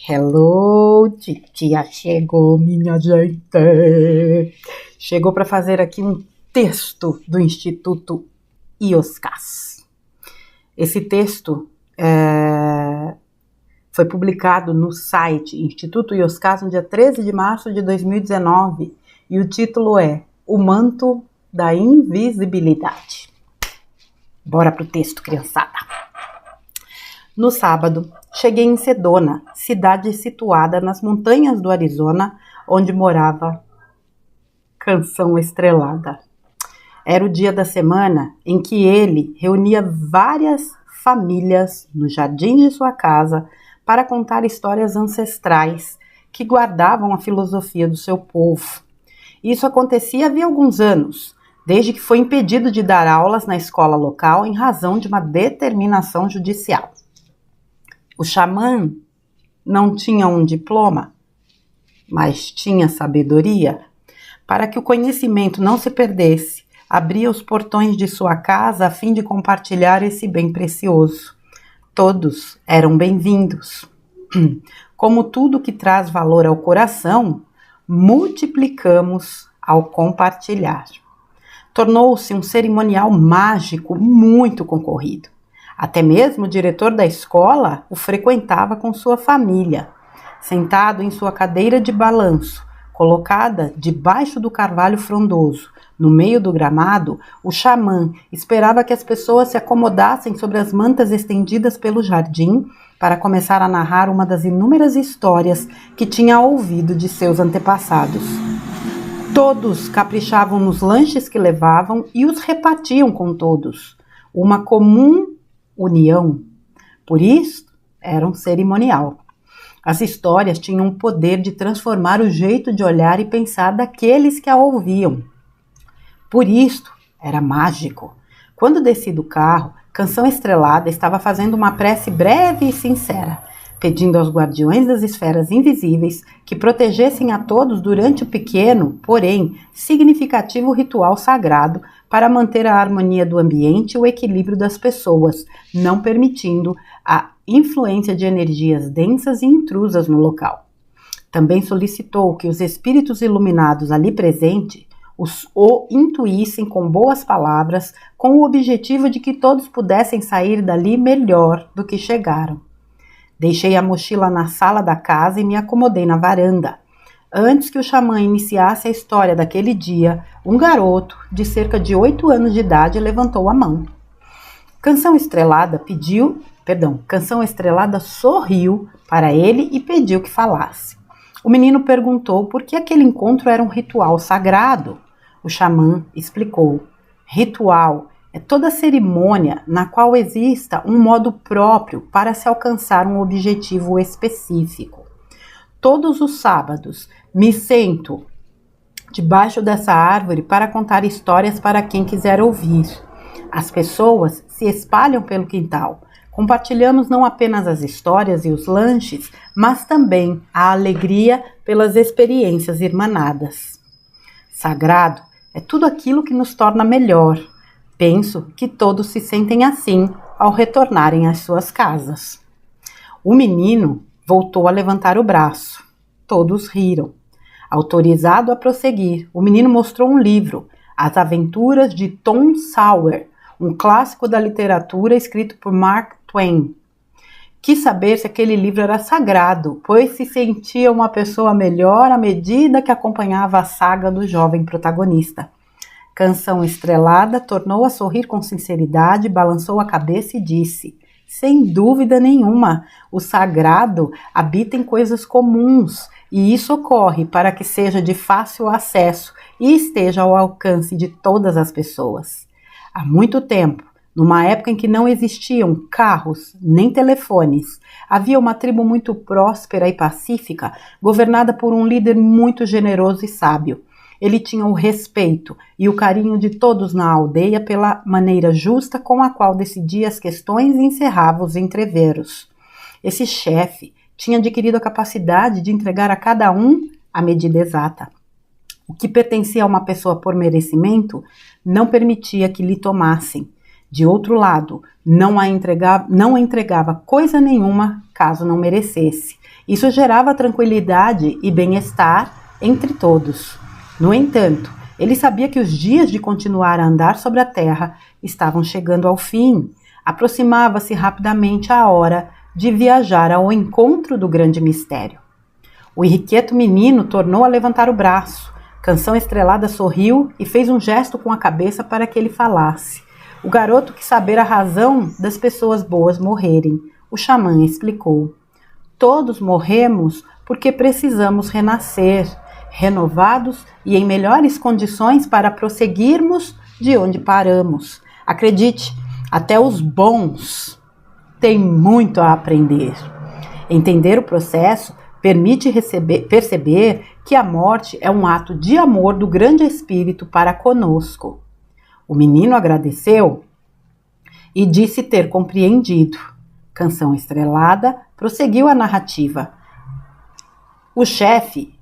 Hello, titia chegou, minha gente. Chegou para fazer aqui um texto do Instituto IOSCAS. Esse texto foi publicado no site Instituto IOSCAS no dia 13 de março de 2019 e o título é O Manto da Invisibilidade. Bora pro texto, criançada. No sábado, cheguei em Sedona, cidade situada nas montanhas do Arizona, onde morava Canção Estrelada. Era o dia da semana em que ele reunia várias famílias no jardim de sua casa para contar histórias ancestrais que guardavam a filosofia do seu povo. Isso acontecia havia alguns anos, desde que foi impedido de dar aulas na escola local em razão de uma determinação judicial. O xamã não tinha um diploma, mas tinha sabedoria. Para que o conhecimento não se perdesse, abria os portões de sua casa a fim de compartilhar esse bem precioso. Todos eram bem-vindos. Como tudo que traz valor ao coração, multiplicamos ao compartilhar. Tornou-se um cerimonial mágico muito concorrido. Até mesmo o diretor da escola o frequentava com sua família. Sentado em sua cadeira de balanço, colocada debaixo do carvalho frondoso, no meio do gramado, o xamã esperava que as pessoas se acomodassem sobre as mantas estendidas pelo jardim para começar a narrar uma das inúmeras histórias que tinha ouvido de seus antepassados. Todos caprichavam nos lanches que levavam e os repartiam com todos. Uma comum união. Por isso, era um cerimonial. As histórias tinham o poder de transformar o jeito de olhar e pensar daqueles que a ouviam. Por isso, era mágico. Quando desci do carro, Canção Estrelada estava fazendo uma prece breve e sincera, pedindo aos guardiões das esferas invisíveis que protegessem a todos durante o pequeno, porém significativo ritual sagrado para manter a harmonia do ambiente e o equilíbrio das pessoas, não permitindo a influência de energias densas e intrusas no local. Também solicitou que os espíritos iluminados ali presentes o intuíssem com boas palavras, com o objetivo de que todos pudessem sair dali melhor do que chegaram. Deixei a mochila na sala da casa e me acomodei na varanda. Antes que o xamã iniciasse a história daquele dia, um garoto de cerca de 8 anos de idade levantou a mão. Canção Estrelada sorriu para ele e pediu que falasse. O menino perguntou por que aquele encontro era um ritual sagrado. O xamã explicou. Ritual é toda cerimônia na qual exista um modo próprio para se alcançar um objetivo específico. Todos os sábados me sento debaixo dessa árvore para contar histórias para quem quiser ouvir. As pessoas se espalham pelo quintal. Compartilhamos não apenas as histórias e os lanches, mas também a alegria pelas experiências irmanadas. Sagrado é tudo aquilo que nos torna melhor. Penso que todos se sentem assim ao retornarem às suas casas. O menino voltou a levantar o braço. Todos riram. Autorizado a prosseguir, o menino mostrou um livro, As Aventuras de Tom Sawyer, um clássico da literatura escrito por Mark Twain. Quis saber se aquele livro era sagrado, pois se sentia uma pessoa melhor à medida que acompanhava a saga do jovem protagonista. Canção Estrelada tornou a sorrir com sinceridade, balançou a cabeça e disse: sem dúvida nenhuma, o sagrado habita em coisas comuns, e isso ocorre para que seja de fácil acesso e esteja ao alcance de todas as pessoas. Há muito tempo, numa época em que não existiam carros nem telefones, havia uma tribo muito próspera e pacífica, governada por um líder muito generoso e sábio. Ele tinha o respeito e o carinho de todos na aldeia pela maneira justa com a qual decidia as questões e encerrava os entreveros. Esse chefe tinha adquirido a capacidade de entregar a cada um a medida exata. O que pertencia a uma pessoa por merecimento não permitia que lhe tomassem. De outro lado, não entregava coisa nenhuma caso não merecesse. Isso gerava tranquilidade e bem-estar entre todos. No entanto, ele sabia que os dias de continuar a andar sobre a terra estavam chegando ao fim. Aproximava-se rapidamente a hora de viajar ao encontro do grande mistério. O irrequieto menino tornou a levantar o braço. Canção Estrelada sorriu e fez um gesto com a cabeça para que ele falasse. O garoto quis saber a razão das pessoas boas morrerem. O xamã explicou. Todos morremos porque precisamos renascer, renovados e em melhores condições para prosseguirmos de onde paramos. Acredite, até os bons têm muito a aprender. Entender o processo permite perceber que a morte é um ato de amor do grande Espírito para conosco. O menino agradeceu e disse ter compreendido. Canção Estrelada prosseguiu a narrativa. O chefe,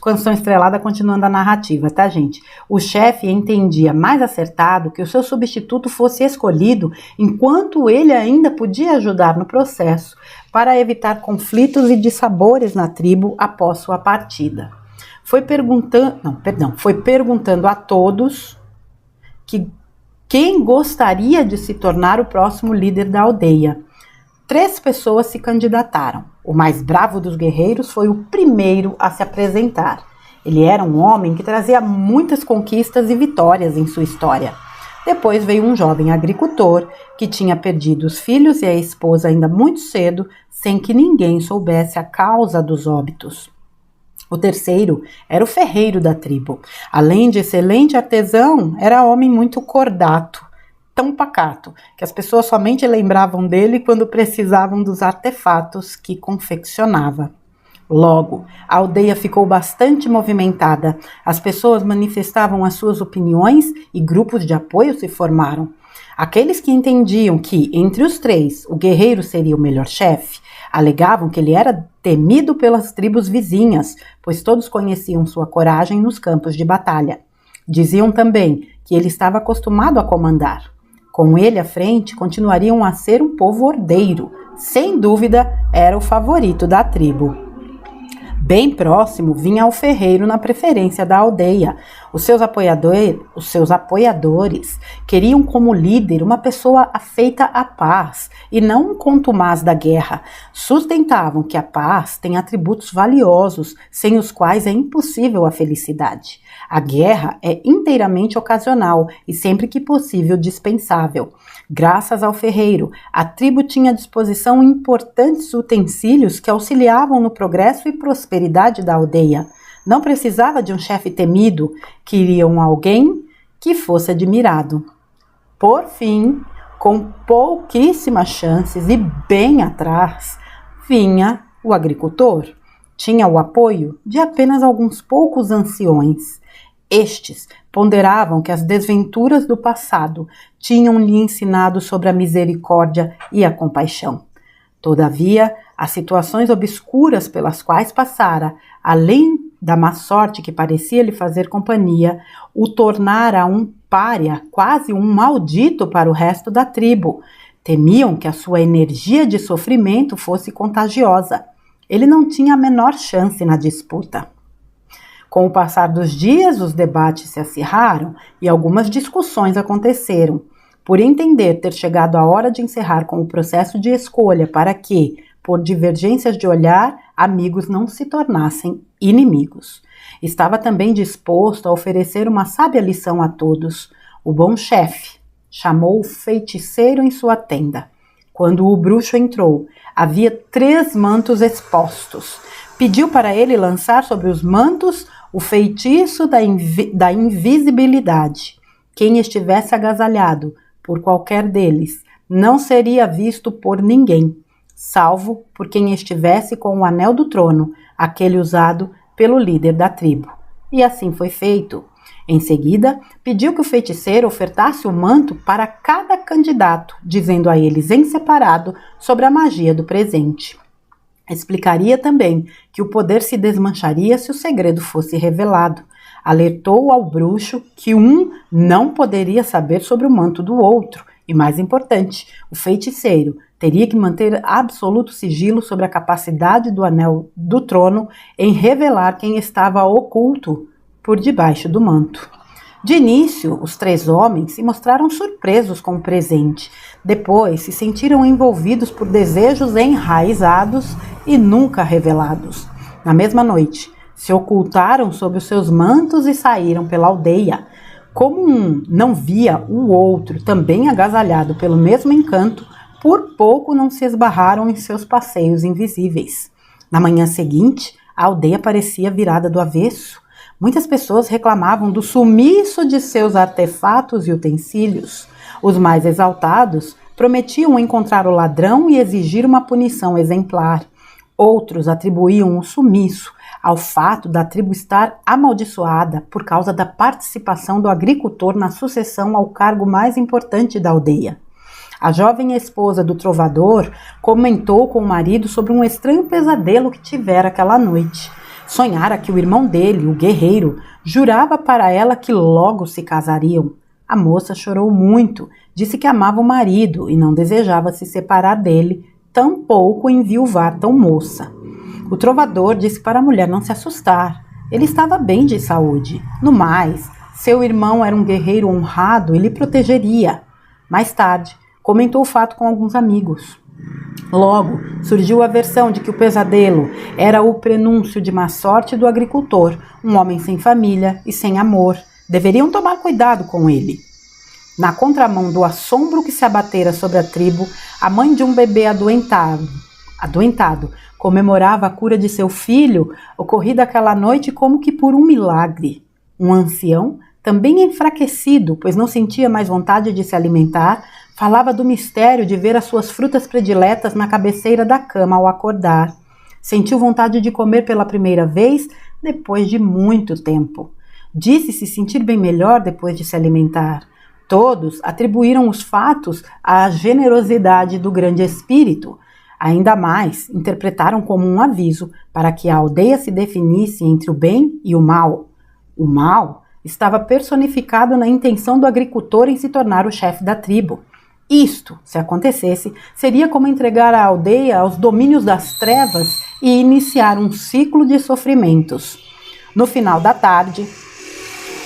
Canção Estrelada continuando a narrativa, tá, gente? O chefe entendia mais acertado que o seu substituto fosse escolhido enquanto ele ainda podia ajudar no processo para evitar conflitos e dissabores na tribo após sua partida. Foi perguntando a todos quem gostaria de se tornar o próximo líder da aldeia. 3 pessoas se candidataram. O mais bravo dos guerreiros foi o primeiro a se apresentar. Ele era um homem que trazia muitas conquistas e vitórias em sua história. Depois veio um jovem agricultor que tinha perdido os filhos e a esposa ainda muito cedo, sem que ninguém soubesse a causa dos óbitos. O terceiro era o ferreiro da tribo. Além de excelente artesão, era homem muito cordato, tão pacato, que as pessoas somente lembravam dele quando precisavam dos artefatos que confeccionava. Logo, a aldeia ficou bastante movimentada. As pessoas manifestavam as suas opiniões e grupos de apoio se formaram. Aqueles que entendiam que, entre os 3, o guerreiro seria o melhor chefe, alegavam que ele era temido pelas tribos vizinhas, pois todos conheciam sua coragem nos campos de batalha. Diziam também que ele estava acostumado a comandar. Com ele à frente, continuariam a ser um povo ordeiro. Sem dúvida, era o favorito da tribo. Bem próximo vinha o ferreiro na preferência da aldeia. Os seus apoiadores queriam como líder uma pessoa afeita à paz e não um contumaz da guerra. Sustentavam que a paz tem atributos valiosos, sem os quais é impossível a felicidade. A guerra é inteiramente ocasional e sempre que possível dispensável. Graças ao ferreiro, a tribo tinha à disposição importantes utensílios que auxiliavam no progresso e prosperidade da aldeia. Não precisava de um chefe temido, queriam alguém que fosse admirado. Por fim, com pouquíssimas chances e bem atrás, vinha o agricultor. Tinha o apoio de apenas alguns poucos anciões. Estes ponderavam que as desventuras do passado tinham-lhe ensinado sobre a misericórdia e a compaixão. Todavia, as situações obscuras pelas quais passara, além da má sorte que parecia lhe fazer companhia, o tornara um pária, quase um maldito para o resto da tribo. Temiam que a sua energia de sofrimento fosse contagiosa. Ele não tinha a menor chance na disputa. Com o passar dos dias, os debates se acirraram e algumas discussões aconteceram. Por entender ter chegado a hora de encerrar com o processo de escolha para que, por divergências de olhar, amigos não se tornassem inimigos. Estava também disposto a oferecer uma sábia lição a todos. O bom chefe chamou o feiticeiro em sua tenda. Quando o bruxo entrou, havia 3 mantos expostos. Pediu para ele lançar sobre os mantos o feitiço da invisibilidade. Quem estivesse agasalhado por qualquer deles não seria visto por ninguém, salvo por quem estivesse com o anel do trono, aquele usado pelo líder da tribo. E assim foi feito. Em seguida, pediu que o feiticeiro ofertasse o manto para cada candidato, dizendo a eles em separado sobre a magia do presente. Explicaria também que o poder se desmancharia se o segredo fosse revelado. Alertou ao bruxo que um não poderia saber sobre o manto do outro E mais importante, o feiticeiro teria que manter absoluto sigilo sobre a capacidade do anel do trono em revelar quem estava oculto por debaixo do manto. De início, os 3 homens se mostraram surpresos com o presente. Depois, se sentiram envolvidos por desejos enraizados e nunca revelados. Na mesma noite, se ocultaram sob os seus mantos e saíram pela aldeia. Como um não via o outro, também agasalhado pelo mesmo encanto, por pouco não se esbarraram em seus passeios invisíveis. Na manhã seguinte, a aldeia parecia virada do avesso. Muitas pessoas reclamavam do sumiço de seus artefatos e utensílios. Os mais exaltados prometiam encontrar o ladrão e exigir uma punição exemplar. Outros atribuíam o sumiço ao fato da tribo estar amaldiçoada por causa da participação do agricultor na sucessão ao cargo mais importante da aldeia. A jovem esposa do trovador comentou com o marido sobre um estranho pesadelo que tivera aquela noite. Sonhara que o irmão dele, o guerreiro, jurava para ela que logo se casariam. A moça chorou muito, disse que amava o marido e não desejava se separar dele, tampouco enviuvar tão moça. O trovador disse para a mulher não se assustar. Ele estava bem de saúde. No mais, seu irmão era um guerreiro honrado e lhe protegeria. Mais tarde, comentou o fato com alguns amigos. Logo, surgiu a versão de que o pesadelo era o prenúncio de má sorte do agricultor, um homem sem família e sem amor. Deveriam tomar cuidado com ele. Na contramão do assombro que se abatera sobre a tribo, a mãe de um bebê adoentado, comemorava a cura de seu filho, ocorrida aquela noite como que por um milagre. Um ancião, também enfraquecido, pois não sentia mais vontade de se alimentar, falava do mistério de ver as suas frutas prediletas na cabeceira da cama ao acordar. Sentiu vontade de comer pela primeira vez depois de muito tempo. Disse se sentir bem melhor depois de se alimentar. Todos atribuíram os fatos à generosidade do grande espírito. Ainda mais, interpretaram como um aviso para que a aldeia se definisse entre o bem e o mal. O mal estava personificado na intenção do agricultor em se tornar o chefe da tribo. Isto, se acontecesse, seria como entregar a aldeia aos domínios das trevas e iniciar um ciclo de sofrimentos. No final da tarde,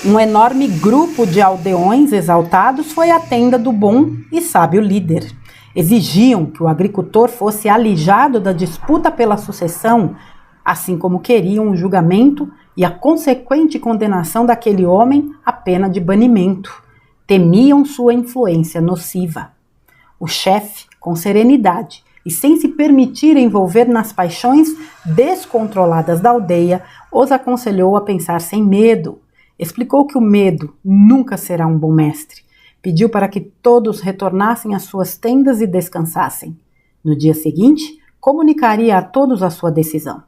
um enorme grupo de aldeões exaltados foi à tenda do bom e sábio líder. Exigiam que o agricultor fosse alijado da disputa pela sucessão, assim como queriam o julgamento e a consequente condenação daquele homem à pena de banimento. Temiam sua influência nociva. O chefe, com serenidade e sem se permitir envolver nas paixões descontroladas da aldeia, os aconselhou a pensar sem medo. Explicou que o medo nunca será um bom mestre. Pediu para que todos retornassem às suas tendas e descansassem. No dia seguinte, comunicaria a todos a sua decisão.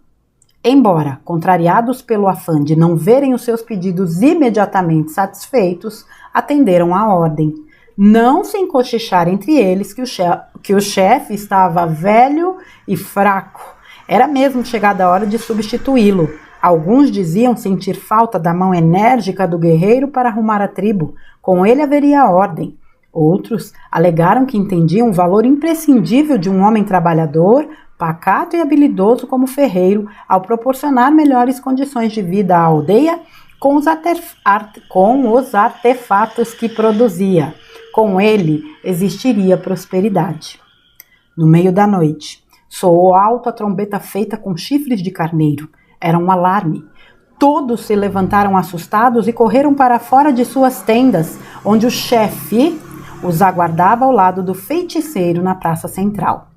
Embora contrariados pelo afã de não verem os seus pedidos imediatamente satisfeitos, atenderam à ordem. Não se encochichar entre eles que o chefe estava velho e fraco. Era mesmo chegada a hora de substituí-lo. Alguns diziam sentir falta da mão enérgica do guerreiro para arrumar a tribo. Com ele haveria ordem. Outros alegaram que entendiam o valor imprescindível de um homem trabalhador, pacato e habilidoso como ferreiro, ao proporcionar melhores condições de vida à aldeia com os artefatos que produzia. Com ele existiria prosperidade. No meio da noite, soou alto a trombeta feita com chifres de carneiro. Era um alarme. Todos se levantaram assustados e correram para fora de suas tendas, onde o chefe os aguardava ao lado do feiticeiro na praça central.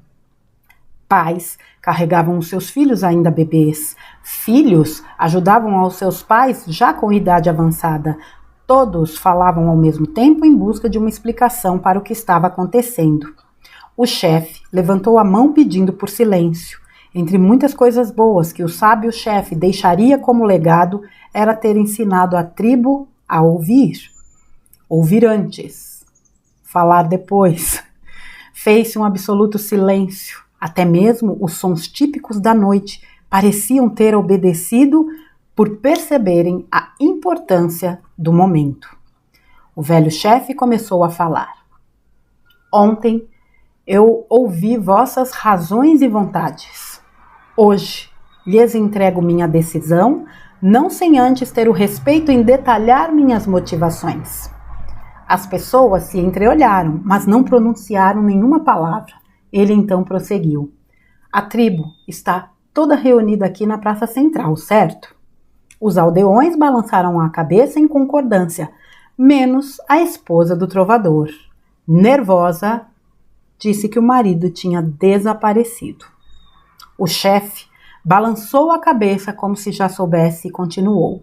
Pais carregavam os seus filhos ainda bebês. Filhos ajudavam aos seus pais já com idade avançada. Todos falavam ao mesmo tempo em busca de uma explicação para o que estava acontecendo. O chefe levantou a mão pedindo por silêncio. Entre muitas coisas boas que o sábio chefe deixaria como legado, era ter ensinado a tribo a ouvir. Ouvir antes, falar depois. Fez-se um absoluto silêncio. Até mesmo os sons típicos da noite pareciam ter obedecido por perceberem a importância do momento. O velho chefe começou a falar. Ontem eu ouvi vossas razões e vontades. Hoje lhes entrego minha decisão, não sem antes ter o respeito em detalhar minhas motivações. As pessoas se entreolharam, mas não pronunciaram nenhuma palavra. Ele então prosseguiu. A tribo está toda reunida aqui na Praça Central, certo? Os aldeões balançaram a cabeça em concordância, menos a esposa do trovador. Nervosa, disse que o marido tinha desaparecido. O chefe balançou a cabeça como se já soubesse e continuou.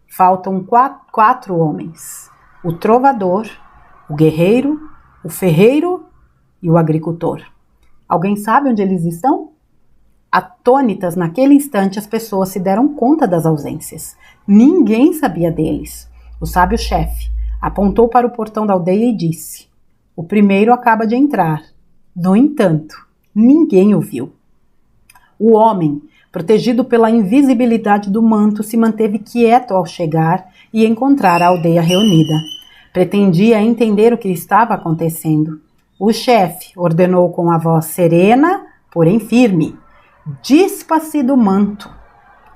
Faltam quatro homens. O trovador, o guerreiro, o ferreiro e o agricultor. Alguém sabe onde eles estão? Atônitas, naquele instante, as pessoas se deram conta das ausências. Ninguém sabia deles. O sábio chefe apontou para o portão da aldeia e disse: o primeiro acaba de entrar. No entanto, ninguém o viu. O homem, protegido pela invisibilidade do manto, se manteve quieto ao chegar e encontrar a aldeia reunida. Pretendia entender o que estava acontecendo. O chefe ordenou com a voz serena, porém firme: dispa-se do manto.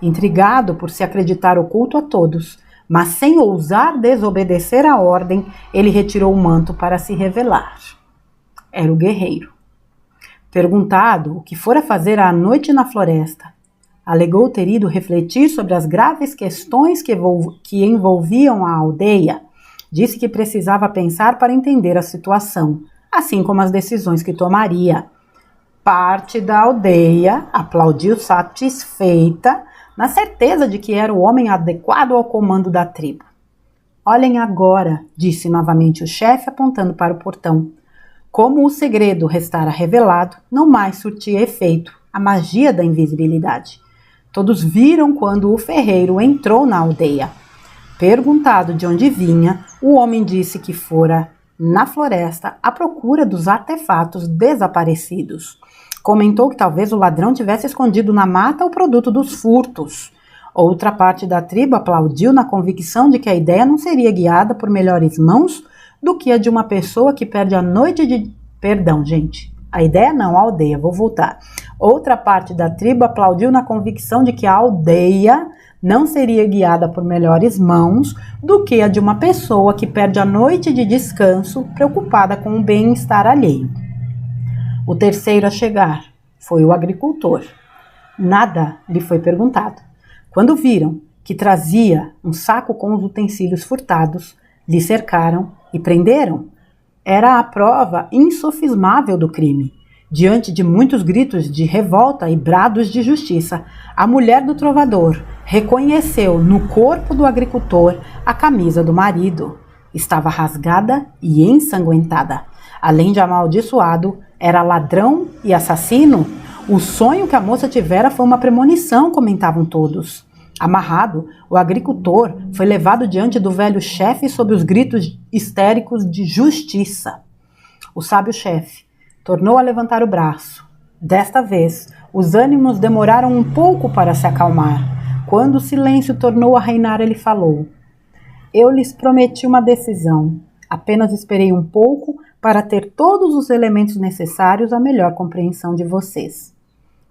Intrigado por se acreditar oculto a todos, mas sem ousar desobedecer a ordem, ele retirou o manto para se revelar. Era o guerreiro. Perguntado o que fora fazer à noite na floresta, alegou ter ido refletir sobre as graves questões que envolviam a aldeia. Disse que precisava pensar para entender a situação, assim como as decisões que tomaria. Parte da aldeia aplaudiu satisfeita, na certeza de que era o homem adequado ao comando da tribo. Olhem agora, disse novamente o chefe, apontando para o portão. Como o segredo restara revelado, não mais surtia efeito a magia da invisibilidade. Todos viram quando o ferreiro entrou na aldeia. Perguntado de onde vinha, o homem disse que fora na floresta à procura dos artefatos desaparecidos. Comentou que talvez o ladrão tivesse escondido na mata o produto dos furtos. Outra parte da tribo aplaudiu na convicção de que a ideia não seria guiada por melhores mãos do que a de uma pessoa que perde a noite de... Perdão, gente. A ideia não, a aldeia. Vou voltar. Outra parte da tribo aplaudiu na convicção de que a aldeia não seria guiada por melhores mãos do que a de uma pessoa que perde a noite de descanso preocupada com o bem-estar alheio. O terceiro a chegar foi o agricultor. Nada lhe foi perguntado. Quando viram que trazia um saco com os utensílios furtados, lhe cercaram e prenderam. Era a prova insofismável do crime. Diante de muitos gritos de revolta e brados de justiça, a mulher do trovador reconheceu no corpo do agricultor a camisa do marido. Estava rasgada e ensanguentada. Além de amaldiçoado, era ladrão e assassino. O sonho que a moça tivera foi uma premonição, comentavam todos. Amarrado, o agricultor foi levado diante do velho chefe sob os gritos histéricos de justiça. O sábio chefe tornou a levantar o braço. Desta vez, os ânimos demoraram um pouco para se acalmar. Quando o silêncio tornou a reinar, ele falou: eu lhes prometi uma decisão. Apenas esperei um pouco para ter todos os elementos necessários à melhor compreensão de vocês.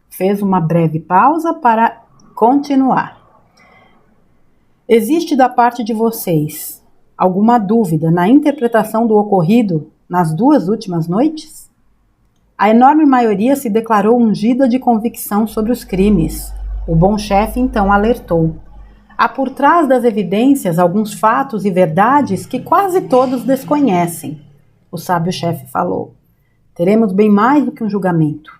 Fez uma breve pausa para continuar. Existe da parte de vocês alguma dúvida na interpretação do ocorrido nas 2 últimas noites? A enorme maioria se declarou ungida de convicção sobre os crimes. O bom chefe então alertou. Há por trás das evidências alguns fatos e verdades que quase todos desconhecem. O sábio chefe falou: teremos bem mais do que um julgamento.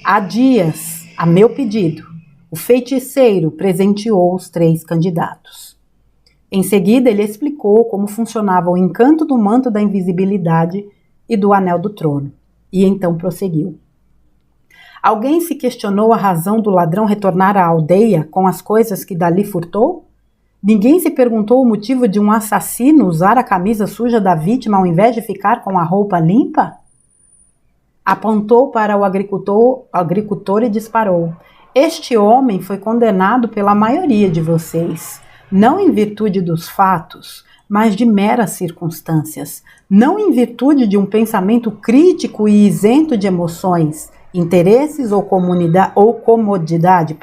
Há dias, a meu pedido, o feiticeiro presenteou os 3 candidatos. Em seguida, ele explicou como funcionava o encanto do manto da invisibilidade e do anel do trono. E então prosseguiu. Alguém se questionou a razão do ladrão retornar à aldeia com as coisas que dali furtou? Ninguém se perguntou o motivo de um assassino usar a camisa suja da vítima ao invés de ficar com a roupa limpa? Apontou para o agricultor e disparou. Este homem foi condenado pela maioria de vocês, não em virtude dos fatos, mas de meras circunstâncias, não em virtude de um pensamento crítico e isento de emoções, interesses ou comodidade,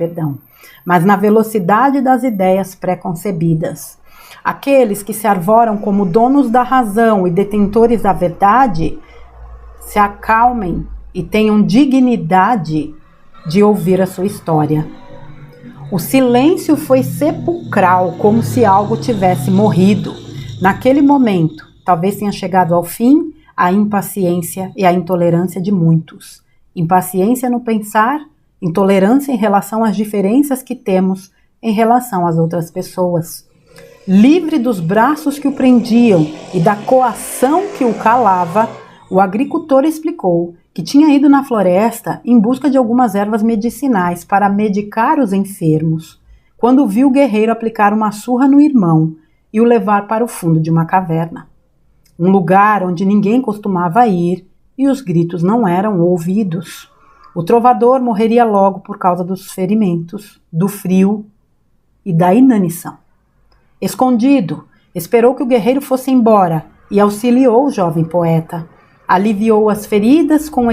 mas na velocidade das ideias pré-concebidas. Aqueles que se arvoram como donos da razão e detentores da verdade, se acalmem e tenham dignidade de ouvir a sua história. O silêncio foi sepulcral, como se algo tivesse morrido. Naquele momento, talvez tenha chegado ao fim a impaciência e a intolerância de muitos. Impaciência no pensar, intolerância em relação às diferenças que temos em relação às outras pessoas. Livre dos braços que o prendiam e da coação que o calava, o agricultor explicou que tinha ido na floresta em busca de algumas ervas medicinais para medicar os enfermos, quando viu o guerreiro aplicar uma surra no irmão e o levar para o fundo de uma caverna. Um lugar onde ninguém costumava ir e os gritos não eram ouvidos. O trovador morreria logo por causa dos ferimentos, do frio e da inanição. Escondido, esperou que o guerreiro fosse embora e auxiliou o jovem poeta. Aliviou as feridas com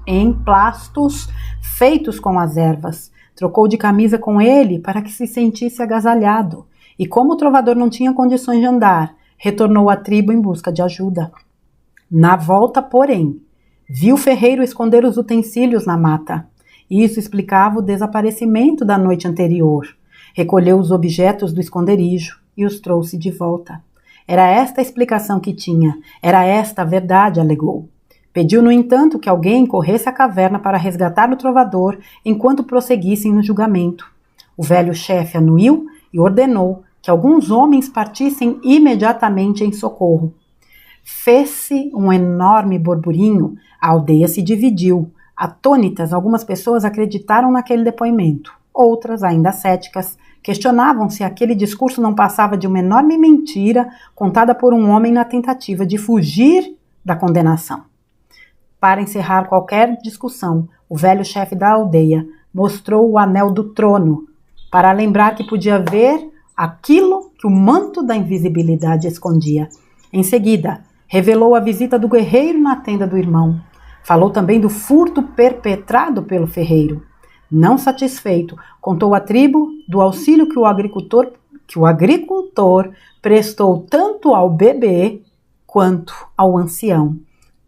emplastos feitos com as ervas. Trocou de camisa com ele para que se sentisse agasalhado. E como o trovador não tinha condições de andar, retornou à tribo em busca de ajuda. Na volta, porém, viu o ferreiro esconder os utensílios na mata. Isso explicava o desaparecimento da noite anterior. Recolheu os objetos do esconderijo e os trouxe de volta. Era esta a explicação que tinha, era esta a verdade, alegou. Pediu, no entanto, que alguém corresse à caverna para resgatar o trovador enquanto prosseguissem no julgamento. O velho chefe anuiu e ordenou que alguns homens partissem imediatamente em socorro. Fez-se um enorme burburinho, a aldeia se dividiu. Atônitas, algumas pessoas acreditaram naquele depoimento. Outras, ainda céticas, questionavam se aquele discurso não passava de uma enorme mentira contada por um homem na tentativa de fugir da condenação. Para encerrar qualquer discussão, o velho chefe da aldeia mostrou o anel do trono para lembrar que podia ver aquilo que o manto da invisibilidade escondia. Em seguida, revelou a visita do guerreiro na tenda do irmão. Falou também do furto perpetrado pelo ferreiro. Não satisfeito, contou à tribo do auxílio que o agricultor prestou tanto ao bebê quanto ao ancião.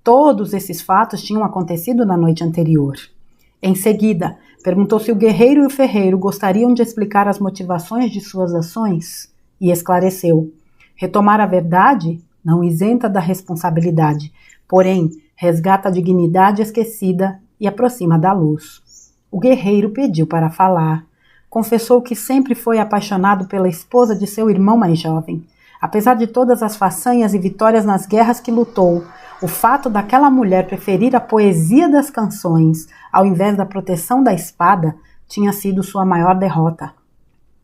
Todos esses fatos tinham acontecido na noite anterior. Em seguida, perguntou se o guerreiro e o ferreiro gostariam de explicar as motivações de suas ações e esclareceu. Retomar a verdade não isenta da responsabilidade, porém resgata a dignidade esquecida e aproxima da luz. O guerreiro pediu para falar. Confessou que sempre foi apaixonado pela esposa de seu irmão mais jovem. Apesar de todas as façanhas e vitórias nas guerras que lutou, o fato daquela mulher preferir a poesia das canções ao invés da proteção da espada tinha sido sua maior derrota.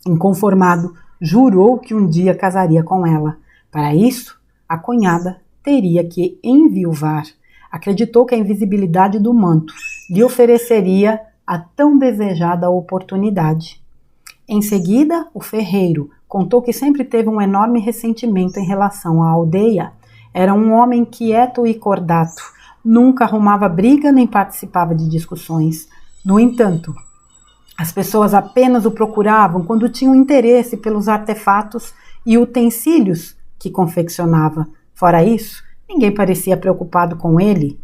Inconformado, jurou que um dia casaria com ela. Para isso, a cunhada teria que enviuvar. Acreditou que a invisibilidade do manto lhe ofereceria a tão desejada oportunidade. Em seguida, o ferreiro contou que sempre teve um enorme ressentimento em relação à aldeia. Era um homem quieto e cordato, nunca arrumava briga nem participava de discussões. No entanto, as pessoas apenas o procuravam quando tinham interesse pelos artefatos e utensílios que confeccionava. Fora isso, ninguém parecia preocupado com ele.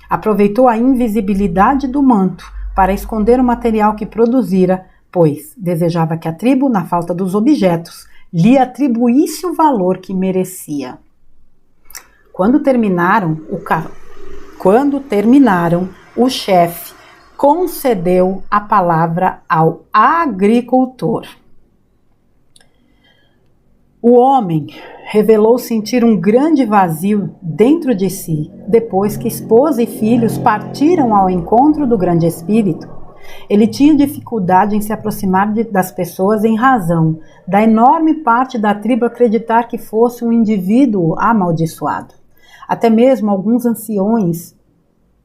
Aproveitou a invisibilidade do manto para esconder o material que produzira, pois desejava que a tribo, na falta dos objetos, lhe atribuísse o valor que merecia. Quando terminaram, o chefe concedeu a palavra ao agricultor. O homem revelou sentir um grande vazio dentro de si, depois que esposa e filhos partiram ao encontro do grande espírito. Ele tinha dificuldade em se aproximar das pessoas em razão da enorme parte da tribo acreditar que fosse um indivíduo amaldiçoado. Até mesmo alguns anciões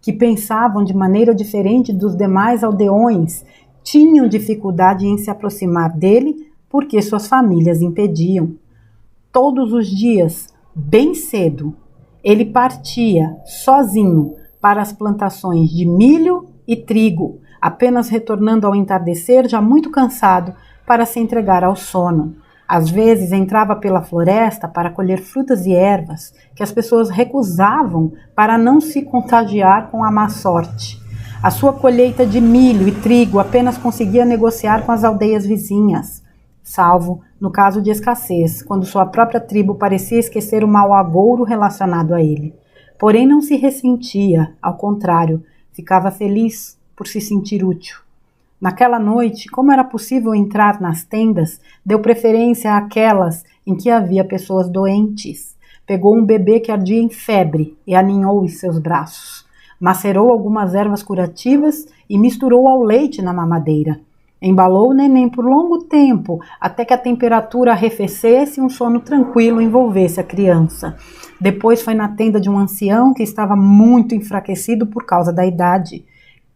que pensavam de maneira diferente dos demais aldeões tinham dificuldade em se aproximar dele porque suas famílias impediam. Todos os dias, bem cedo, ele partia sozinho para as plantações de milho e trigo, apenas retornando ao entardecer, já muito cansado, para se entregar ao sono. Às vezes entrava pela floresta para colher frutas e ervas que as pessoas recusavam para não se contagiar com a má sorte. A sua colheita de milho e trigo apenas conseguia negociar com as aldeias vizinhas, salvo no caso de escassez, quando sua própria tribo parecia esquecer o mau agouro relacionado a ele. Porém não se ressentia, ao contrário, ficava feliz por se sentir útil. Naquela noite, como era possível entrar nas tendas, deu preferência àquelas em que havia pessoas doentes. Pegou um bebê que ardia em febre e aninhou em seus braços. Macerou algumas ervas curativas e misturou ao leite na mamadeira. Embalou o neném por longo tempo, até que a temperatura arrefecesse e um sono tranquilo envolvesse a criança. Depois foi na tenda de um ancião que estava muito enfraquecido por causa da idade.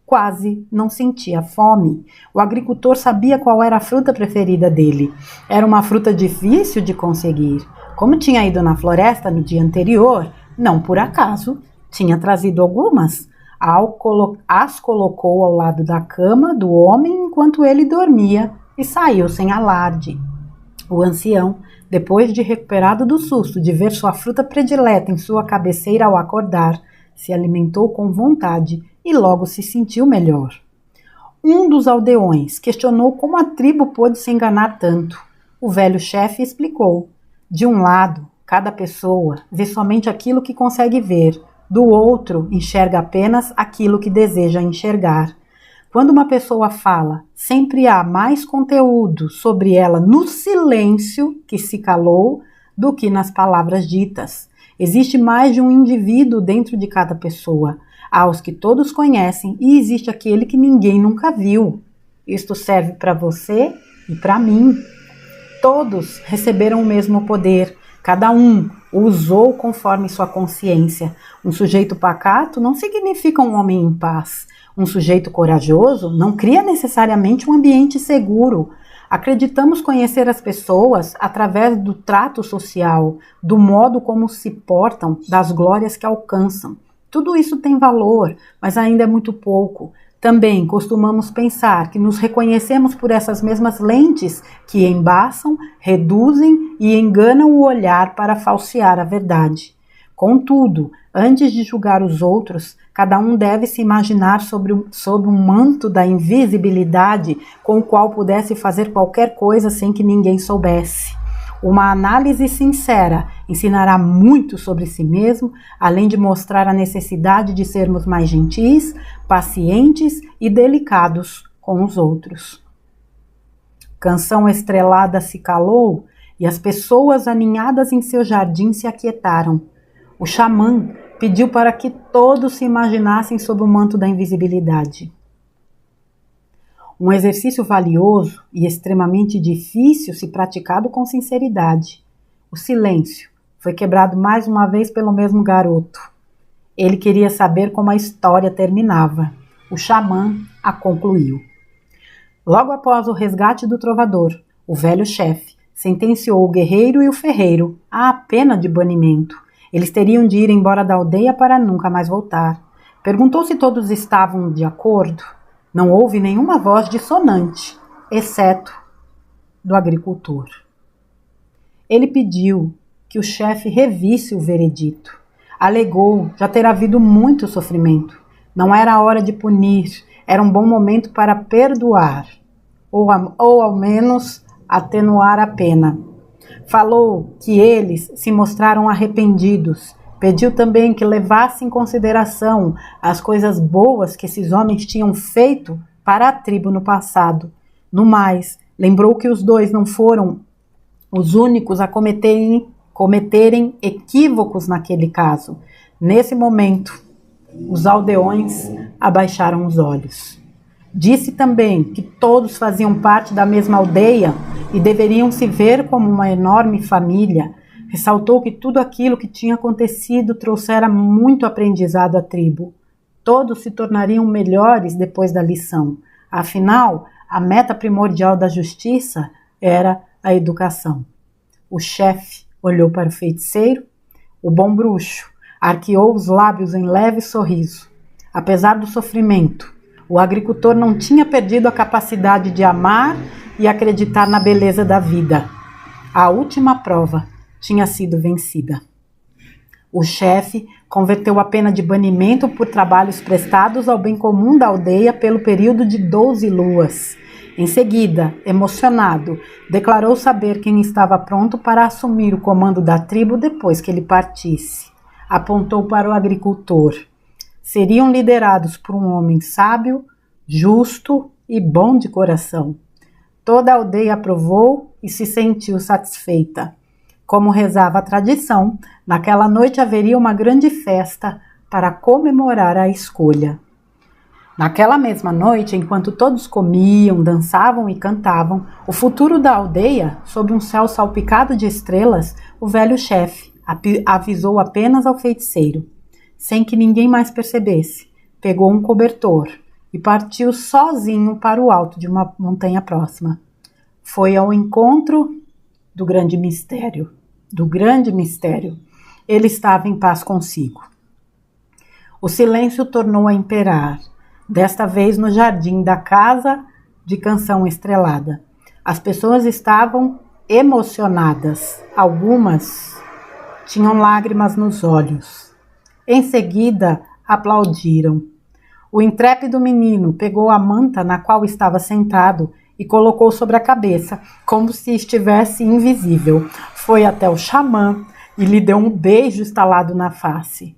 Quase não sentia fome. O agricultor sabia qual era a fruta preferida dele. Era uma fruta difícil de conseguir. Como tinha ido na floresta no dia anterior, não por acaso, tinha trazido algumas. As colocou ao lado da cama do homem enquanto ele dormia e saiu sem alarde. O ancião, depois de recuperado do susto de ver sua fruta predileta em sua cabeceira ao acordar, se alimentou com vontade e logo se sentiu melhor. Um dos aldeões questionou como a tribo pôde se enganar tanto. O velho chefe explicou. De um lado, cada pessoa vê somente aquilo que consegue ver. Do outro, enxerga apenas aquilo que deseja enxergar. Quando uma pessoa fala, sempre há mais conteúdo sobre ela no silêncio que se calou do que nas palavras ditas. Existe mais de um indivíduo dentro de cada pessoa. Há os que todos conhecem e existe aquele que ninguém nunca viu. Isto serve para você e para mim. Todos receberam o mesmo poder. Cada um o usou conforme sua consciência. Um sujeito pacato não significa um homem em paz. Um sujeito corajoso não cria necessariamente um ambiente seguro. Acreditamos conhecer as pessoas através do trato social, do modo como se portam, das glórias que alcançam. Tudo isso tem valor, mas ainda é muito pouco. Também costumamos pensar que nos reconhecemos por essas mesmas lentes que embaçam, reduzem e enganam o olhar para falsear a verdade. Contudo, antes de julgar os outros, cada um deve se imaginar sob um manto da invisibilidade com o qual pudesse fazer qualquer coisa sem que ninguém soubesse. Uma análise sincera ensinará muito sobre si mesmo, além de mostrar a necessidade de sermos mais gentis, pacientes e delicados com os outros. Canção estrelada se calou e as pessoas aninhadas em seu jardim se aquietaram. O xamã pediu para que todos se imaginassem sob o manto da invisibilidade. Um exercício valioso e extremamente difícil se praticado com sinceridade. O silêncio foi quebrado mais uma vez pelo mesmo garoto. Ele queria saber como a história terminava. O xamã a concluiu. Logo após o resgate do trovador, o velho chefe sentenciou o guerreiro e o ferreiro à pena de banimento. Eles teriam de ir embora da aldeia para nunca mais voltar. Perguntou se todos estavam de acordo. Não houve nenhuma voz dissonante, exceto do agricultor. Ele pediu que o chefe revisse o veredito. Alegou já ter havido muito sofrimento. Não era a hora de punir, era um bom momento para perdoar, ou ao menos atenuar a pena. Falou que eles se mostraram arrependidos. Pediu também que levasse em consideração as coisas boas que esses homens tinham feito para a tribo no passado. No mais, lembrou que os dois não foram os únicos a cometerem equívocos naquele caso. Nesse momento, os aldeões abaixaram os olhos. Disse também que todos faziam parte da mesma aldeia e deveriam se ver como uma enorme família. Ressaltou que tudo aquilo que tinha acontecido trouxera muito aprendizado à tribo. Todos se tornariam melhores depois da lição. Afinal, a meta primordial da justiça era a educação. O chefe olhou para o feiticeiro. O bom bruxo arqueou os lábios em leve sorriso. Apesar do sofrimento, o agricultor não tinha perdido a capacidade de amar e acreditar na beleza da vida. A última prova tinha sido vencida. O chefe converteu a pena de banimento por trabalhos prestados ao bem comum da aldeia pelo período de 12 luas. Em seguida, emocionado, declarou saber quem estava pronto para assumir o comando da tribo depois que ele partisse. Apontou para o agricultor. Seriam liderados por um homem sábio, justo e bom de coração. Toda a aldeia aprovou e se sentiu satisfeita. Como rezava a tradição, naquela noite haveria uma grande festa para comemorar a escolha. Naquela mesma noite, enquanto todos comiam, dançavam e cantavam, o futuro da aldeia, sob um céu salpicado de estrelas, o velho chefe avisou apenas ao feiticeiro. Sem que ninguém mais percebesse, pegou um cobertor e partiu sozinho para o alto de uma montanha próxima. Foi ao encontro do grande mistério. Ele estava em paz consigo. O silêncio tornou a imperar, desta vez no jardim da casa de Canção Estrelada. As pessoas estavam emocionadas. Algumas tinham lágrimas nos olhos. Em seguida, aplaudiram. O intrépido menino pegou a manta na qual estava sentado e colocou sobre a cabeça, como se estivesse invisível. Foi até o xamã e lhe deu um beijo estalado na face.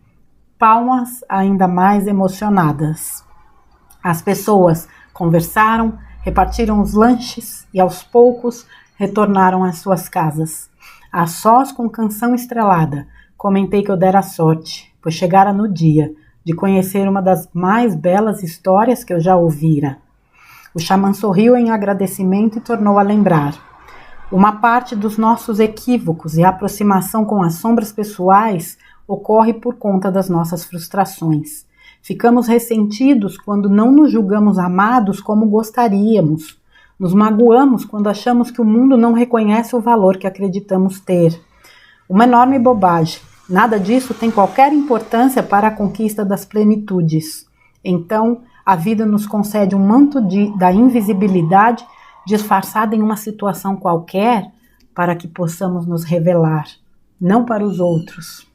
Palmas ainda mais emocionadas. As pessoas conversaram, repartiram os lanches e aos poucos retornaram às suas casas. A sós com Canção Estrelada, comentei que eu dera sorte, pois chegara no dia de conhecer uma das mais belas histórias que eu já ouvira. O xamã sorriu em agradecimento e tornou a lembrar. Uma parte dos nossos equívocos e aproximação com as sombras pessoais ocorre por conta das nossas frustrações. Ficamos ressentidos quando não nos julgamos amados como gostaríamos. Nos magoamos quando achamos que o mundo não reconhece o valor que acreditamos ter. Uma enorme bobagem. Nada disso tem qualquer importância para a conquista das plenitudes. Então, a vida nos concede um manto da invisibilidade disfarçada em uma situação qualquer para que possamos nos revelar, não para os outros,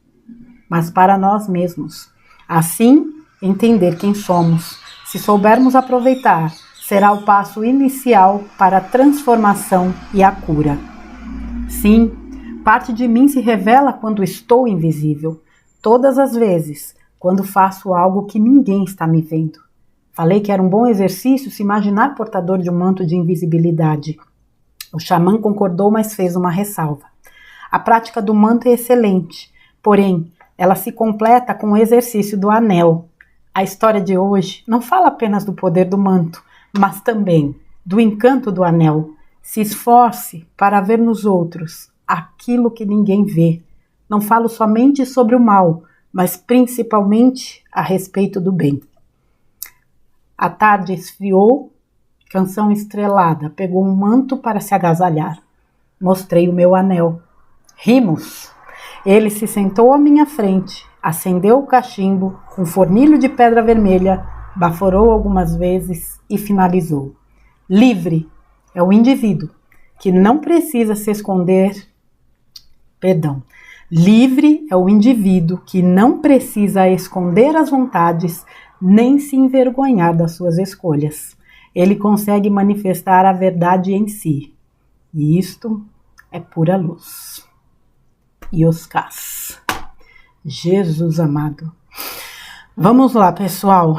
mas para nós mesmos. Assim, entender quem somos, se soubermos aproveitar, será o passo inicial para a transformação e a cura. Sim, parte de mim se revela quando estou invisível, todas as vezes, quando faço algo que ninguém está me vendo. Falei que era um bom exercício se imaginar portador de um manto de invisibilidade. O xamã concordou, mas fez uma ressalva. A prática do manto é excelente, porém, ela se completa com o exercício do anel. A história de hoje não fala apenas do poder do manto, mas também do encanto do anel. Se esforce para ver nos outros aquilo que ninguém vê. Não falo somente sobre o mal, mas principalmente a respeito do bem. A tarde esfriou, Canção Estrelada pegou um manto para se agasalhar. Mostrei o meu anel. Rimos. Ele se sentou à minha frente, acendeu o cachimbo com fornilho de pedra vermelha, baforou algumas vezes e finalizou. Livre é o indivíduo que não precisa se esconder. Livre é o indivíduo que não precisa esconder as vontades nem se envergonhar das suas escolhas. Ele consegue manifestar a verdade em si. E isto é pura luz. Ioscas. Jesus amado. Vamos lá, pessoal.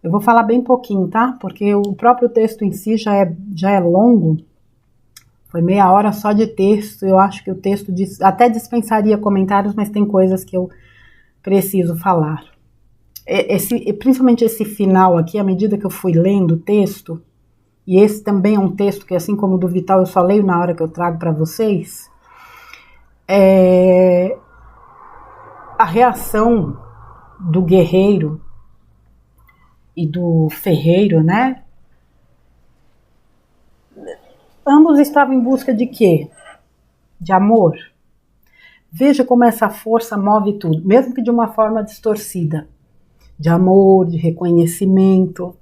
Eu vou falar bem pouquinho, tá? Porque o próprio texto em si já é longo. Foi meia hora só de texto. Eu acho que o texto até dispensaria comentários, mas tem coisas que eu preciso falar. Principalmente esse final aqui, à medida que eu fui lendo o texto, e esse também é um texto que, assim como o do Vital, eu só leio na hora que eu trago para vocês, a reação do guerreiro e do ferreiro, né? Ambos estavam em busca de quê? de amor. Veja como essa força move tudo, mesmo que de uma forma distorcida, de amor, de reconhecimento.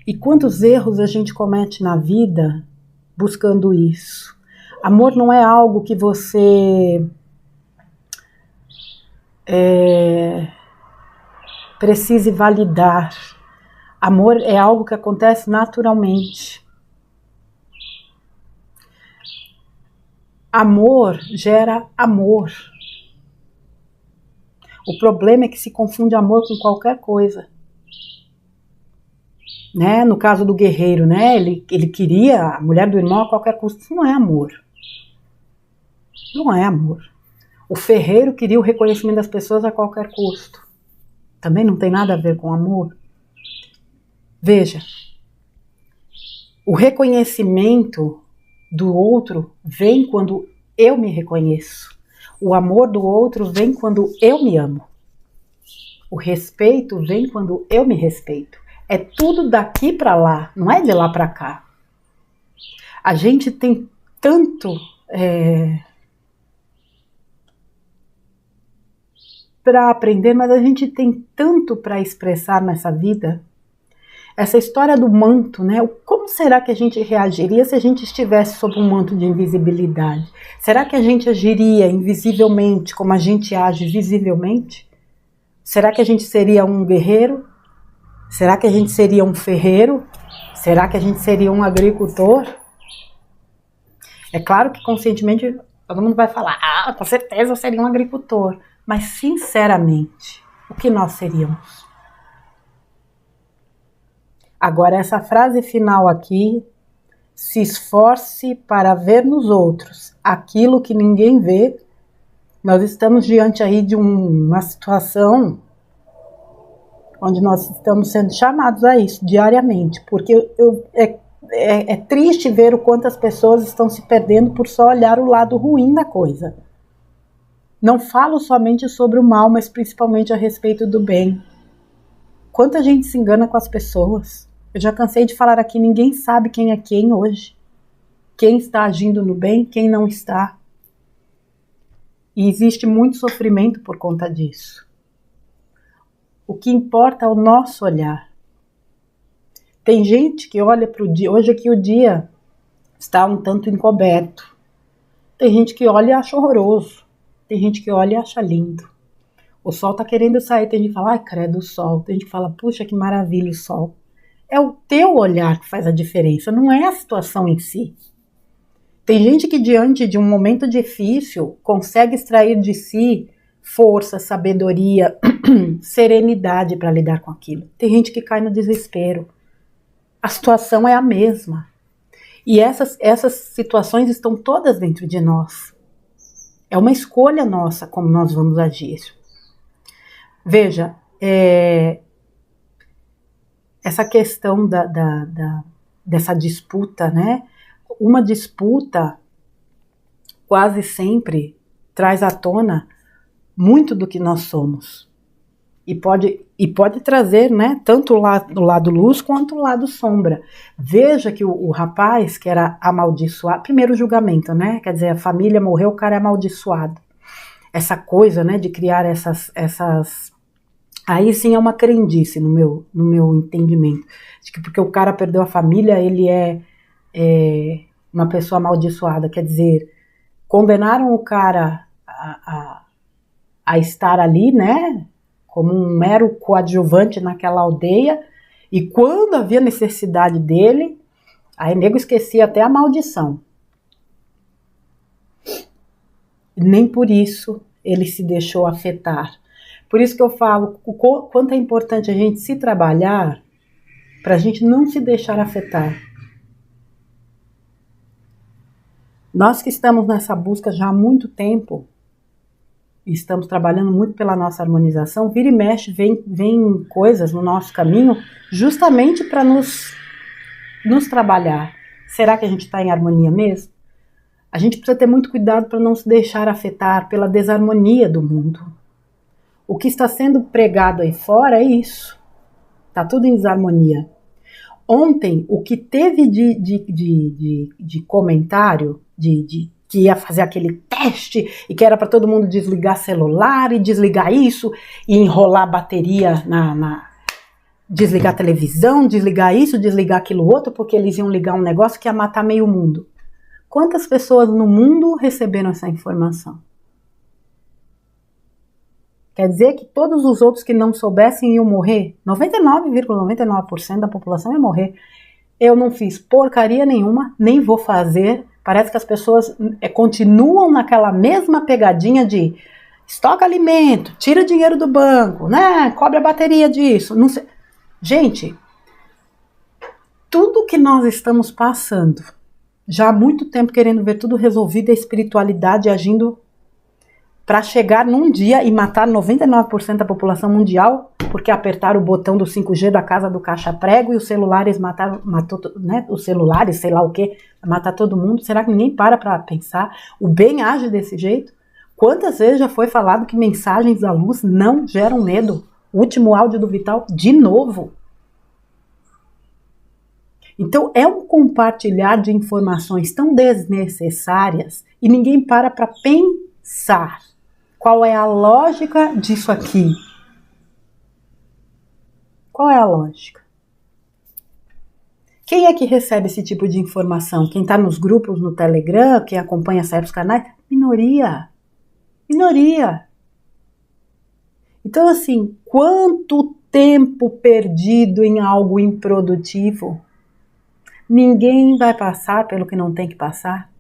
E quantos erros a gente comete na vida buscando isso? Amor não é algo que você precise validar. Amor é algo que acontece naturalmente. Amor gera amor. O problema é que se confunde amor com qualquer coisa. Né? No caso do guerreiro, né? Ele queria a mulher do irmão a qualquer custo. Isso não é amor. Não é amor. O ferreiro queria o reconhecimento das pessoas a qualquer custo. Também não tem nada a ver com amor. Veja, o reconhecimento do outro vem quando eu me reconheço. O amor do outro vem quando eu me amo. O respeito vem quando eu me respeito. É tudo daqui para lá, não é de lá para cá. A gente tem tanto para aprender, mas a gente tem tanto para expressar nessa vida. Essa história do manto, né? Como será que a gente reagiria se a gente estivesse sob um manto de invisibilidade? Será que a gente agiria invisivelmente como a gente age visivelmente? Será que a gente seria um guerreiro? Será que a gente seria um ferreiro? Será que a gente seria um agricultor? É claro que conscientemente todo mundo vai falar, com certeza eu seria um agricultor. Mas sinceramente, o que nós seríamos? Agora essa frase final aqui, se esforce para ver nos outros aquilo que ninguém vê. Nós estamos diante aí de uma situação onde nós estamos sendo chamados a isso diariamente, porque é triste ver o quanto as pessoas estão se perdendo por só olhar o lado ruim da coisa. Não falo somente sobre o mal, mas principalmente a respeito do bem. Quanta gente se engana com as pessoas. Eu já cansei de falar aqui, ninguém sabe quem é quem hoje. Quem está agindo no bem, quem não está. E existe muito sofrimento por conta disso. O que importa é o nosso olhar. Tem gente que olha para o dia, hoje aqui o dia está um tanto encoberto. Tem gente que olha e acha horroroso. Tem gente que olha e acha lindo. O sol está querendo sair, tem gente que fala, ai credo o sol. Tem gente que fala, puxa que maravilha o sol. É o teu olhar que faz a diferença, não é a situação em si. Tem gente que diante de um momento difícil consegue extrair de si força, sabedoria, serenidade para lidar com aquilo. Tem gente que cai no desespero. A situação é a mesma. E essas situações estão todas dentro de nós. É uma escolha nossa como nós vamos agir. Veja, essa questão dessa disputa, né? Uma disputa quase sempre traz à tona muito do que nós somos. E pode trazer, né, tanto o lado luz quanto o lado sombra. Veja que o rapaz que era amaldiçoado, primeiro julgamento, né? Quer dizer, a família morreu, o cara é amaldiçoado. Essa coisa, né, de criar essas aí sim é uma crendice no meu entendimento. De que porque o cara perdeu a família, ele é uma pessoa amaldiçoada. Quer dizer, condenaram o cara a estar ali, né? Como um mero coadjuvante naquela aldeia. E quando havia necessidade dele, aí nego esquecia até a maldição. Nem por isso ele se deixou afetar. Por isso que eu falo o quanto é importante a gente se trabalhar para a gente não se deixar afetar. Nós que estamos nessa busca já há muito tempo, e estamos trabalhando muito pela nossa harmonização, vira e mexe, vem coisas no nosso caminho justamente para nos trabalhar. Será que a gente está em harmonia mesmo? A gente precisa ter muito cuidado para não se deixar afetar pela desarmonia do mundo. O que está sendo pregado aí fora é isso. Está tudo em desarmonia. Ontem, o que teve de comentário, que ia fazer aquele teste e que era para todo mundo desligar celular e desligar isso e enrolar a bateria desligar a televisão, desligar isso, desligar aquilo outro, porque eles iam ligar um negócio que ia matar meio mundo. Quantas pessoas no mundo receberam essa informação? Quer dizer que todos os outros que não soubessem iam morrer? 99,99% da população ia morrer. Eu não fiz porcaria nenhuma, nem vou fazer. Parece que as pessoas continuam naquela mesma pegadinha de estoca alimento, tira dinheiro do banco, né? Cobre a bateria disso. Não sei. Gente, tudo que nós estamos passando, já há muito tempo querendo ver tudo resolvido, a espiritualidade agindo para chegar num dia e matar 99% da população mundial, porque apertaram o botão do 5G da casa do caixa-prego e os celulares matou, né? Os celulares, sei lá o que, matar todo mundo. Será que ninguém para pensar? O bem age desse jeito? Quantas vezes já foi falado que mensagens da luz não geram medo? O último áudio do Vital, de novo. Então é um compartilhar de informações tão desnecessárias e ninguém para pensar qual é a lógica disso aqui. Qual é a lógica? Quem é que recebe esse tipo de informação? Quem está nos grupos no Telegram, quem acompanha certos canais? Minoria. Minoria. Então, assim, quanto tempo perdido em algo improdutivo? Ninguém vai passar pelo que não tem que passar,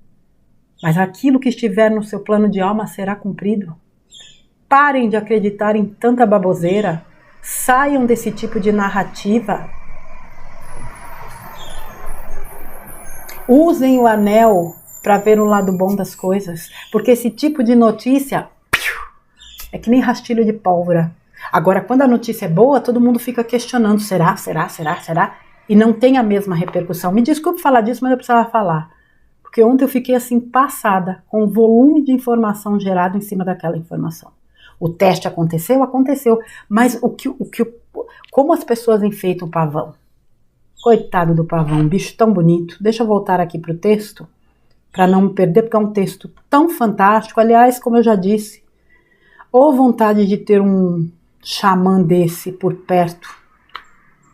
mas aquilo que estiver no seu plano de alma será cumprido. Parem de acreditar em tanta baboseira, saiam desse tipo de narrativa. Usem o anel para ver o lado bom das coisas, porque esse tipo de notícia é que nem rastilho de pólvora. Agora, quando a notícia é boa, todo mundo fica questionando, será? E não tem a mesma repercussão. Me desculpe falar disso, mas eu precisava falar. Porque ontem eu fiquei assim passada com o volume de informação gerado em cima daquela informação. O teste aconteceu, mas como as pessoas enfeitam o pavão? Coitado do pavão, um bicho tão bonito. Deixa eu voltar aqui para o texto, para não me perder, porque é um texto tão fantástico. Aliás, como eu já disse, ou vontade de ter um xamã desse por perto.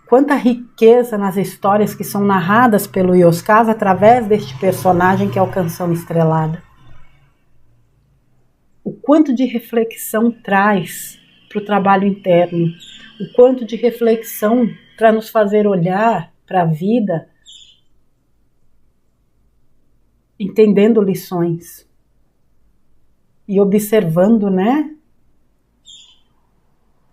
Quanta riqueza nas histórias que são narradas pelo Yoskaz através deste personagem que é o Canção Estrelada. O quanto de reflexão traz para o trabalho interno. O quanto de reflexão para nos fazer olhar para a vida, entendendo lições e observando, né?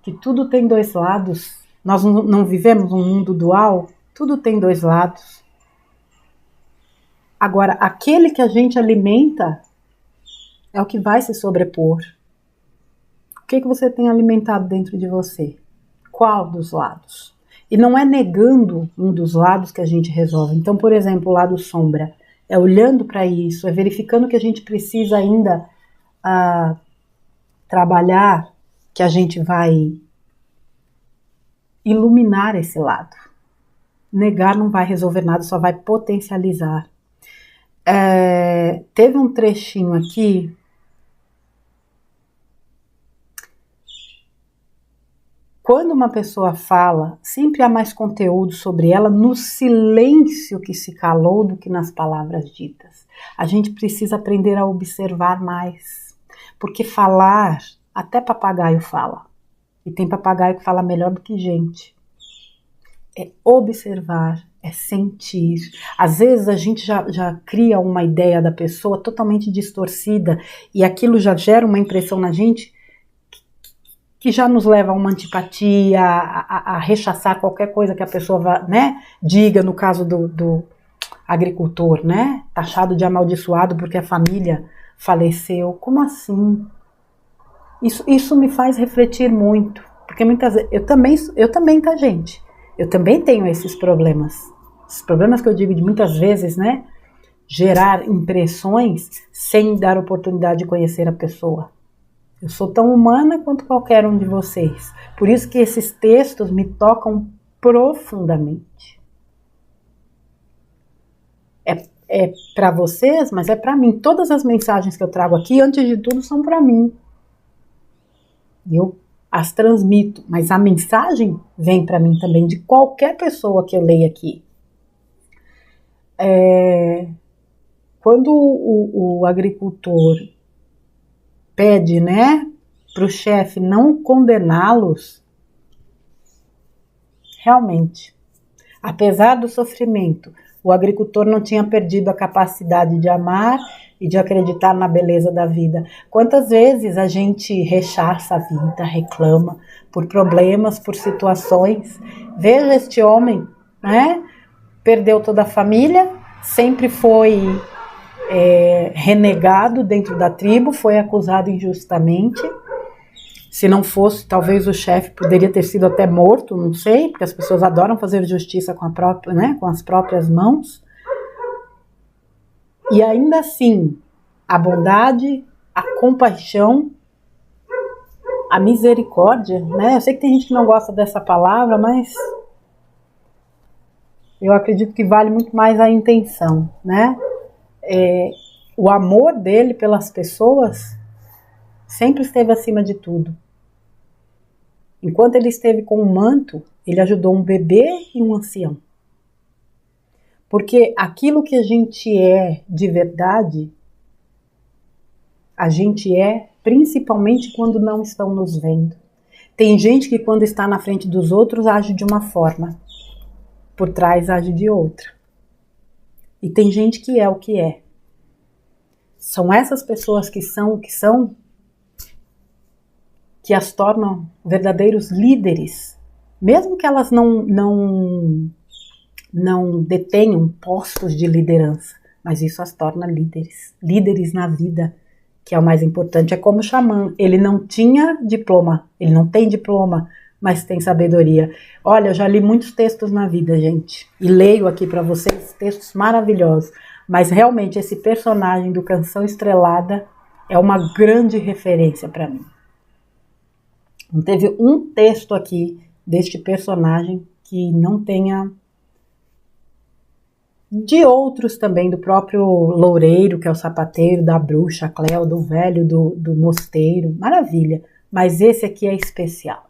Que tudo tem dois lados. Nós não vivemos um mundo dual, tudo tem dois lados. Agora, aquele que a gente alimenta é o que vai se sobrepor. O que você tem alimentado dentro de você? Qual dos lados? E não é negando um dos lados que a gente resolve. Então, por exemplo, o lado sombra é olhando para isso, é verificando que a gente precisa ainda trabalhar, que a gente vai iluminar esse lado. Negar não vai resolver nada, só vai potencializar. Teve um trechinho aqui quando uma pessoa fala, sempre há mais conteúdo sobre ela no silêncio que se calou do que nas palavras ditas. A gente precisa aprender a observar mais, porque falar, até papagaio fala, e tem papagaio que fala melhor do que gente. É observar, é sentir. Às vezes a gente já cria uma ideia da pessoa totalmente distorcida e aquilo já gera uma impressão na gente que já nos leva a uma antipatia, a rechaçar qualquer coisa que a pessoa né, diga, no caso do agricultor, né, taxado de amaldiçoado porque a família faleceu. Como assim? Isso me faz refletir muito, porque muitas vezes, eu também, tá, gente? Eu também tenho esses problemas que eu digo de muitas vezes, né, gerar impressões sem dar oportunidade de conhecer a pessoa. Eu sou tão humana quanto qualquer um de vocês. Por isso que esses textos me tocam profundamente. é para vocês, mas é para mim. Todas as mensagens que eu trago aqui, antes de tudo, são para mim. E eu as transmito, mas a mensagem vem para mim também, de qualquer pessoa que eu leia aqui. Quando o agricultor pede, né, para o chefe não condená-los, realmente, apesar do sofrimento, o agricultor não tinha perdido a capacidade de amar e de acreditar na beleza da vida. Quantas vezes a gente rechaça a vida, reclama por problemas, por situações. Veja este homem, né? Perdeu toda a família, sempre foi renegado dentro da tribo, foi acusado injustamente. Se não fosse, talvez o chefe poderia ter sido até morto, não sei, porque as pessoas adoram fazer justiça com as próprias mãos. E ainda assim, a bondade, a compaixão, a misericórdia, né? Eu sei que tem gente que não gosta dessa palavra, mas eu acredito que vale muito mais a intenção, né? O amor dele pelas pessoas sempre esteve acima de tudo. Enquanto ele esteve com um manto, ele ajudou um bebê e um ancião. Porque aquilo que a gente é de verdade, a gente é principalmente quando não estão nos vendo. Tem gente que quando está na frente dos outros age de uma forma, por trás age de outra. E tem gente que é o que é. São essas pessoas que são o que são, que as tornam verdadeiros líderes, mesmo que elas não detenham postos de liderança, mas isso as torna líderes na vida, que é o mais importante. É como o xamã, ele não tinha diploma, ele não tem diploma, mas tem sabedoria. Olha, eu já li muitos textos na vida, gente, e leio aqui para vocês textos maravilhosos, mas realmente esse personagem do Canção Estrelada é uma grande referência para mim. Não teve um texto aqui deste personagem que não tenha, de outros também, do próprio loureiro, que é o sapateiro, da bruxa, Cléo, do velho, do mosteiro, maravilha, mas esse aqui é especial.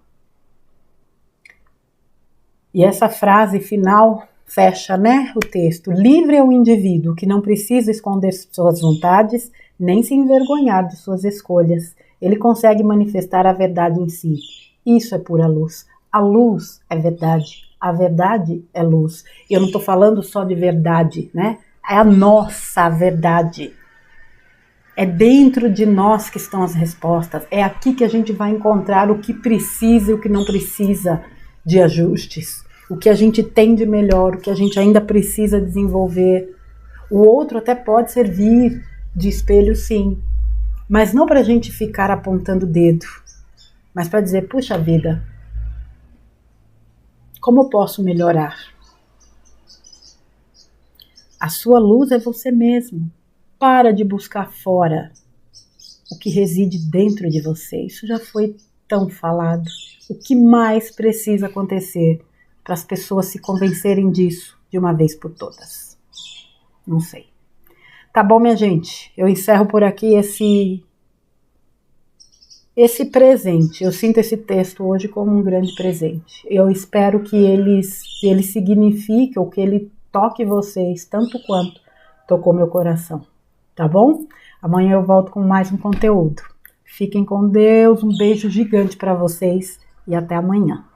E essa frase final fecha, né, o texto. Livre é o indivíduo que não precisa esconder suas vontades, nem se envergonhar de suas escolhas. Ele consegue manifestar a verdade em si. Isso é pura luz. A luz é verdade. A verdade é luz. E eu não estou falando só de verdade, né? É a nossa verdade. É dentro de nós que estão as respostas. É aqui que a gente vai encontrar o que precisa e o que não precisa de ajustes. O que a gente tem de melhor, o que a gente ainda precisa desenvolver. O outro até pode servir de espelho, sim. Mas não para a gente ficar apontando o dedo, mas para dizer, puxa vida, como eu posso melhorar? A sua luz é você mesmo. Para de buscar fora o que reside dentro de você. Isso já foi tão falado. O que mais precisa acontecer para as pessoas se convencerem disso de uma vez por todas? Não sei. Tá bom, minha gente? Eu encerro por aqui esse presente. Eu sinto esse texto hoje como um grande presente. Eu espero que ele signifique ou que ele toque vocês tanto quanto tocou meu coração. Tá bom? Amanhã eu volto com mais um conteúdo. Fiquem com Deus, um beijo gigante para vocês e até amanhã.